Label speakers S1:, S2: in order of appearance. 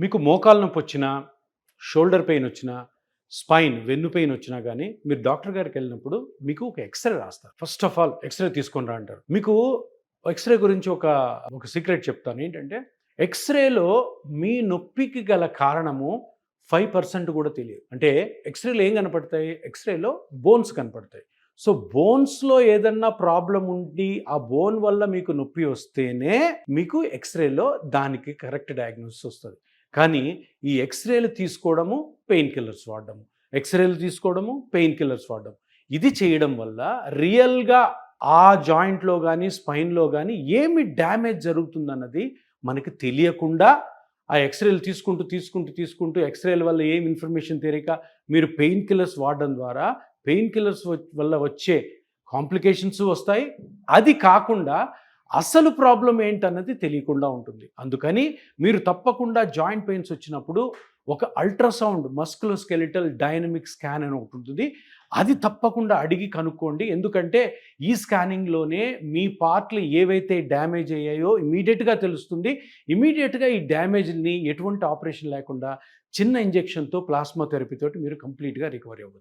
S1: మీకు మోకాలు నొప్పి వచ్చినా, షోల్డర్ పెయిన్ వచ్చినా, స్పైన్ వెన్ను పెయిన్ వచ్చినా గానీ, మీరు డాక్టర్ గారికి వెళ్ళినప్పుడు మీకు ఒక ఎక్స్‌రే రాస్తారు. ఫస్ట్ ఆఫ్ ఆల్ ఎక్స్‌రే తీసుకొని రా అంటారు. మీకు ఎక్స్‌రే గురించి ఒక సీక్రెట్ చెప్తాను. ఏంటంటే, ఎక్స్‌రేలో మీ నొప్పికి గల కారణము 5% కూడా తెలియదు. అంటే ఎక్స్‌రేలో ఏం కనపడతాయి? ఎక్స్‌రేలో బోన్స్ కనపడతాయి. సో, బోన్స్‌లో ఏదన్నా ప్రాబ్లమ్ ఉండి, ఆ బోన్ వల్ల మీకు నొప్పి వస్తేనే మీకు ఎక్స్‌రేలో దానికి కరెక్ట్ డయాగ్నోసిస్ వస్తది. కానీ ఈ ఎక్స్‌రేలు తీసుకోవడము, పెయిన్ కిల్లర్స్ వాడడము. ఎక్స్‌రేలు తీసుకోవడము, పెయిన్ కిల్లర్స్ వాడడం. ఇది చేయడం వల్ల రియల్‌గా ఆ జాయింట్‌లో గానీ, స్పైన్‌లో గానీ ఏమి డ్యామేజ్ జరుగుతుందన్నది మనకి తెలియకుండా ఆ ఎక్స్‌రేలు తీసుకుంటూ ఎక్స్‌రేల వల్ల ఏం ఇన్ఫర్మేషన్ తెలియక మీరు పెయిన్ కిల్లర్స్ వాడడం ద్వారా పెయిన్ కిల్లర్స్ వల్ల వచ్చే కాంప్లికేషన్స్ వస్తాయి. అది కాకుండా అసలు ప్రాబ్లమ్ ఏంటన్నది తెలియకుండా ఉంటుంది. అందుకని మీరు తప్పకుండా జాయింట్ పెయిన్స్ వచ్చినప్పుడు ఒక అల్ట్రాసౌండ్ మస్కులోస్కెలిటల్ డైనమిక్ స్కాన్ అని ఒకటి ఉంటుంది. అది తప్పకుండా అడిగి కనుక్కోండి. ఎందుకంటే ఈ స్కానింగ్‌లోనే మీ పార్ట్‌లు ఏవైతే డ్యామేజ్ అయ్యాయో ఇమ్మీడియేట్‌గా తెలుస్తుంది. ఇమ్మీడియేట్‌గా ఈ డ్యామేజ్‌ని ఎటువంటి ఆపరేషన్ లేకుండా చిన్న ఇంజెక్షన్‌తో ప్లాస్మా థెరపీ తోటి మీరు కంప్లీట్‌గా రికవరీ అవ్వచ్చు.